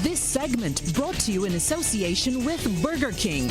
This segment brought to you in association with Burger King.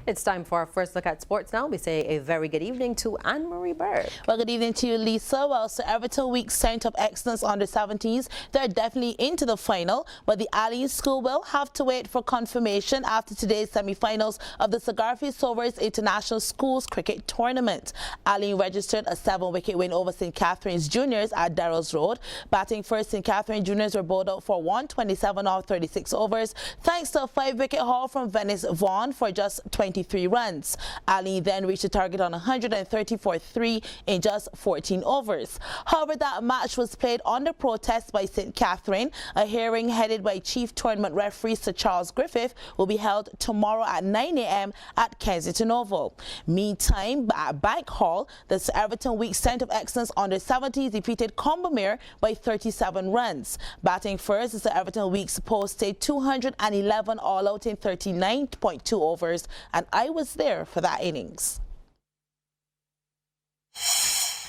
It's time for our first look at sports now. We say a very good evening to Anne-Marie Berg. Well, good evening to you, Lisa. Well, so Everton Week Center of Excellence under 17s, they're definitely into the final, but the Alliance School will have to wait for confirmation after today's semi-finals of the Sagarfi Sovers International Schools Cricket Tournament. Alliance registered a 7-wicket win over St. Catherine's Juniors at Darrells Road. Batting first, St. Catherine Juniors were bowled out for 127 off 36 overs, thanks to a 5-wicket haul from Venice Vaughan for just 23 runs. Ali then reached a target on 130 for 3 in just 14 overs. However, that match was played under protest by St. Catherine. A hearing headed by Chief Tournament Referee Sir Charles Griffith will be held tomorrow at 9 a.m. at Kensington Oval. Meantime, at Bank Hall, the Everton Week Center of Excellence under 70s defeated Combermere by 37 runs. Batting first, the Everton Weeks posted 211 all out in 39.2 overs, and I was there for that innings.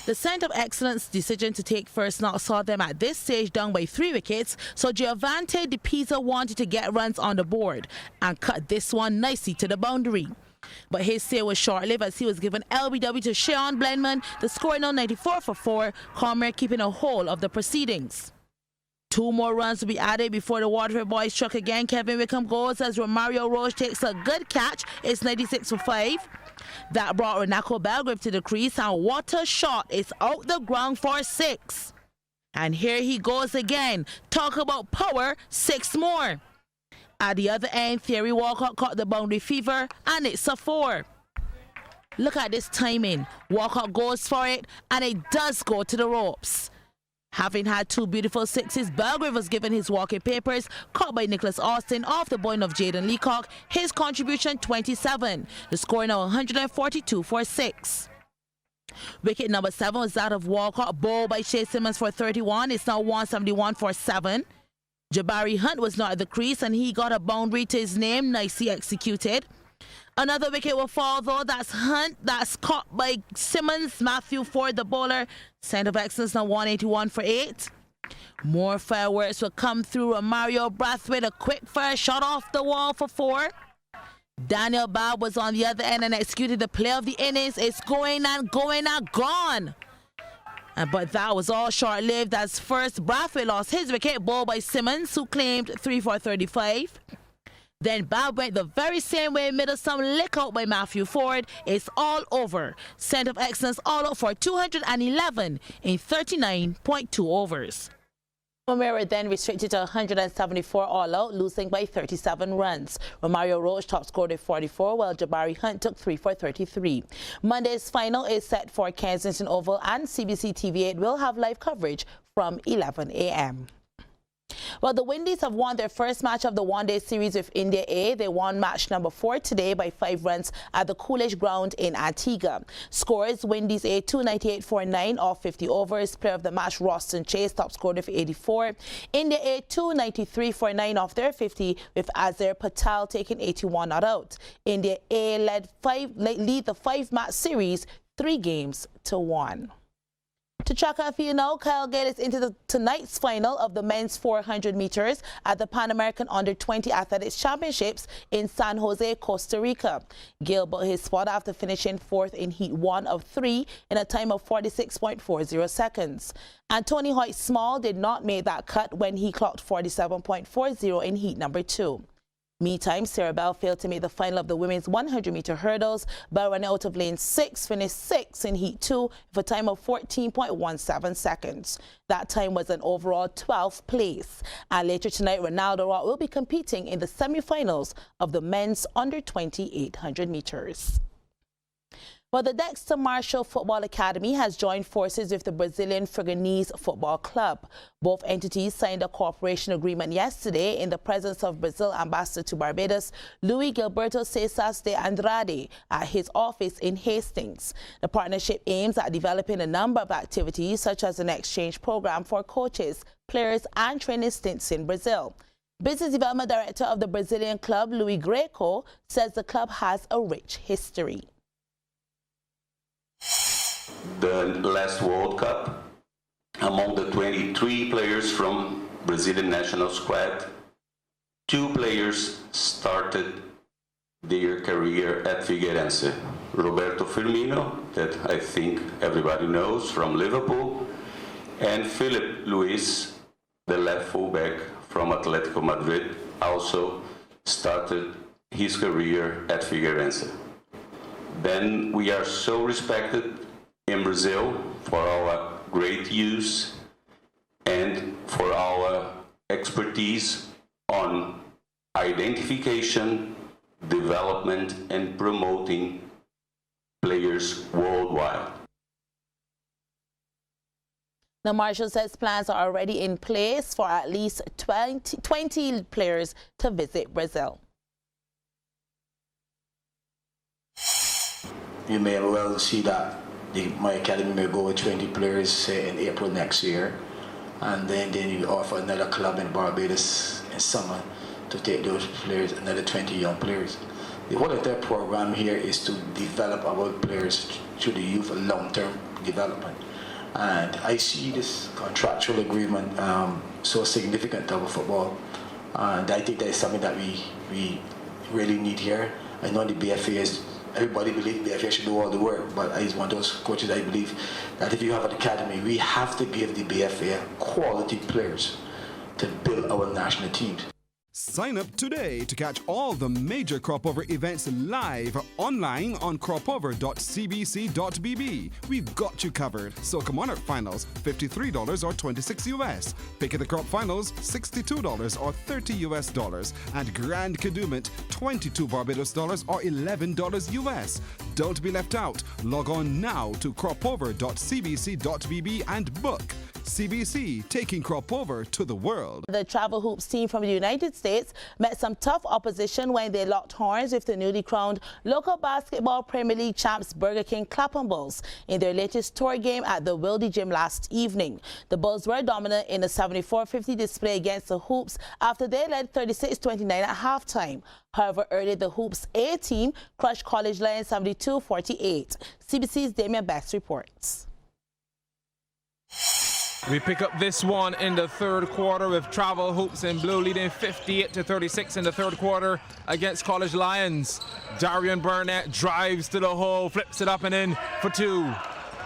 The Centre of Excellence decision to take first knock saw them at this stage down by 3 wickets, so Giovante Di Pisa wanted to get runs on the board and cut this one nicely to the boundary. But his stay was short-lived as he was given LBW to Sean Blenman, the score now 94 for 4, Comrade keeping a hold of the proceedings. 2 more runs to be added before the Waterford boys struck again. Kevin Wickham goes as Romario Roche takes a good catch. It's 96 for 5. That brought Renato Belgrave to the crease, and what a shot. It's out the ground for 6. And here he goes again. Talk about power, 6 more. At the other end, Thierry Walcott caught the boundary fever, and it's a 4. Look at this timing. Walcott goes for it, and it does go to the ropes. Having had 2 beautiful 6s, Belgrave was given his walking papers, caught by Nicholas Austin off the bowling of Jaden Leacock. His contribution 27. The score now 142 for 6. Wicket number 7 was that of Walcott, bowled by Shea Simmons for 31. It's now 171 for 7. Jabari Hunt was not at the crease, and he got a boundary to his name, nicely executed. Another wicket will fall though. That's Hunt. That's caught by Simmons. Matthew Ford, the bowler. Centre of Excellence now 181 for 8. More fireworks will come through. Mario Brathwaite, a quick fire shot off the wall for 4. Daniel Babb was on the other end and executed the play of the innings. It's going and gone. But that was all short-lived as first Brathwaite lost his wicket, bowled by Simmons, who claimed 3 for 35. Then Babb went the very same way, middle some lick out by Matthew Ford. It's all over. Centre of Excellence all out for 211 in 39.2 overs. Combermere then restricted to 174 all out, losing by 37 runs. Romario Roche top scored at 44, while Jabari Hunt took 3 for 33. Monday's final is set for Kensington Oval, and CBC TV8 will have live coverage from 11 a.m. Well, the Windies have won their first match of the one-day series with India A. They won match number 4 today by 5 runs at the Coolidge Ground in Antigua. Scores: Windies A 298 for 9 off 50 overs. Player of the match Roston Chase top scored with 84. India A 293 for 9 off their 50 with Azhar Patel taking 81 not out. India A lead the 5-match series 3-1. To track out for you now, Kyle Gale is into tonight's final of the men's 400 meters at the Pan American Under-20 Athletics Championships in San Jose, Costa Rica. Gale bought his spot after finishing 4th in Heat 1 of 3 in a time of 46.40 seconds. Anthony Hoyt Small did not make that cut when he clocked 47.40 in Heat number 2. Meantime, Sarah Bell failed to make the final of the women's 100-meter hurdles. Bell ran out of lane 6, finished 6th in Heat 2 with a time of 14.17 seconds. That time was an overall 12th place. And later tonight, Ronaldo Rock will be competing in the semi-finals of the men's under-20 800 meters. Well, the Dexter Marshall Football Academy has joined forces with the Brazilian Figueirense Football Club. Both entities signed a cooperation agreement yesterday in the presence of Brazil Ambassador to Barbados, Luis Gilberto Cesar de Andrade, at his office in Hastings. The partnership aims at developing a number of activities, such as an exchange program for coaches, players, and training stints in Brazil. Business Development Director of the Brazilian club, Luis Greco, says the club has a rich history. The last World Cup, Among the 23 players from Brazilian national squad, 2 players started their career at Figueirense. Roberto Firmino, that I think everybody knows, from Liverpool, and Filipe Luis, the left fullback from Atletico Madrid, also started his career at Figueirense. Then we are so respected in Brazil for our great use and for our expertise on identification, development, and promoting players worldwide. The Marshal says plans are already in place for at least 20 players to visit Brazil. You may well see that my academy may go with 20 players, say, in April next year, and then you offer another club in Barbados in summer to take those players, another 20 young players. The whole entire program here is to develop our players through the youth and long-term development. And I see this contractual agreement so significant to our football. And I think that is something that we really need here. I know the BFA is, everybody believes the BFA should do all the work, but I one of those coaches, I believe that if you have an academy, we have to give the BFA quality players to build our national teams. Sign up today to catch all the major Cropover events live online on cropover.cbc.bb. We've got you covered. Soca Monarch Finals, $53 or $26 US. Pick of the Crop Finals, $62 or $30 US. And Grand Kadooment, $22 Barbados dollars or $11 US. Don't be left out. Log on now to cropover.cbc.bb and book. CBC, taking Cropover to the world. The travel hoops team from the United States met some tough opposition when they locked horns with the newly crowned local basketball Premier League champs Burger King Clapham Bulls in their latest tour game at the Wildy Gym last evening. The Bulls were dominant in a 74-50 display against the Hoops after they led 36-29 at halftime. However, early the Hoops A team crushed College Lions 72-48. CBC's Damian Best reports. We pick up this one in the third quarter with Travel Hoops in blue leading 58-36 in the third quarter against College Lions. Darian Burnett drives to the hole, flips it up and in for 2.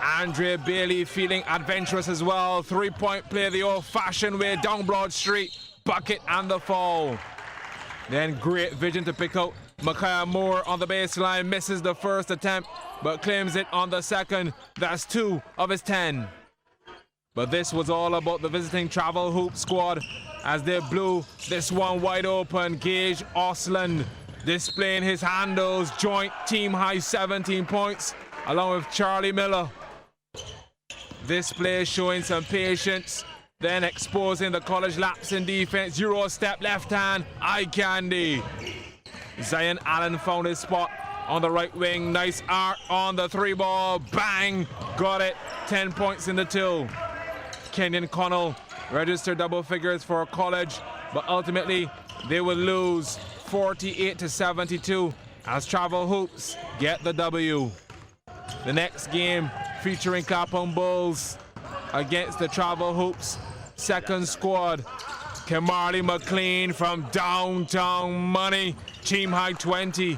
Andrea Bailey feeling adventurous as well. 3-point play the old-fashioned way down Broad Street. Bucket and the fall. Then great vision to pick out Micaiah Moore on the baseline. Misses the first attempt but claims it on the second. That's 2 of his 10. But this was all about the visiting Travel Hoop squad as they blew this one wide open. Gage Osland displaying his handles, joint team high 17 points, along with Charlie Miller. This play showing some patience, then exposing the College lapse in defense. Euro step left hand, eye candy. Zion Allen found his spot on the right wing. Nice arc on the 3-ball, bang, got it. 10 points in the till. Kenyon Connell registered double figures for College, but ultimately they will lose 48-72 as Travel Hoops get the W. The next game featuring Clapham Bulls against the Travel Hoops second squad. Kemarley McLean from downtown Money, team high 20.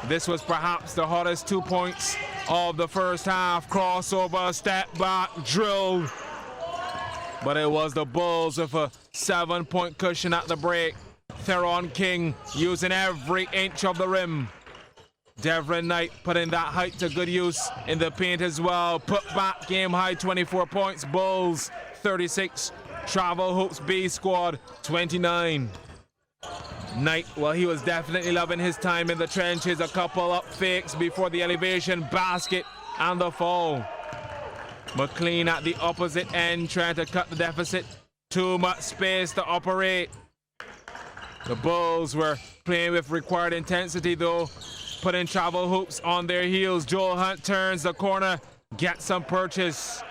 This was perhaps the hottest 2 points of the first half. Crossover, step back, drilled. But it was the Bulls with a 7-point cushion at the break. Theron King using every inch of the rim. Devlin Knight putting that height to good use in the paint as well. Put back, game high 24 points. Bulls 36. Travel Hoops B squad 29. Knight, well, he was definitely loving his time in the trenches. A couple up fakes before the elevation basket and the fall. McLean at the opposite end trying to cut the deficit. Too much space to operate. The Bulls were playing with required intensity though, putting Travel Hoops on their heels. Joel Hunt turns the corner, gets some purchase.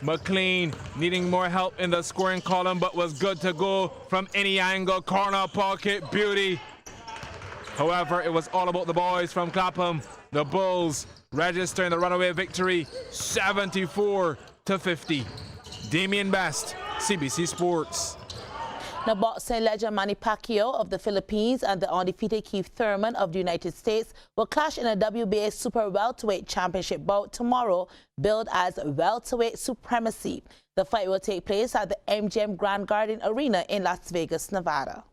McLean needing more help in the scoring column, but was good to go from any angle. Corner pocket beauty. However, it was all about the boys from Clapham. The Bulls registering the runaway victory 74-50. Damian Best, CBC Sports. Now, boxing legend Manny Pacquiao of the Philippines and the undefeated Keith Thurman of the United States will clash in a WBA Super Welterweight Championship bout tomorrow, billed as Welterweight Supremacy. The fight will take place at the MGM Grand Garden Arena in Las Vegas, Nevada.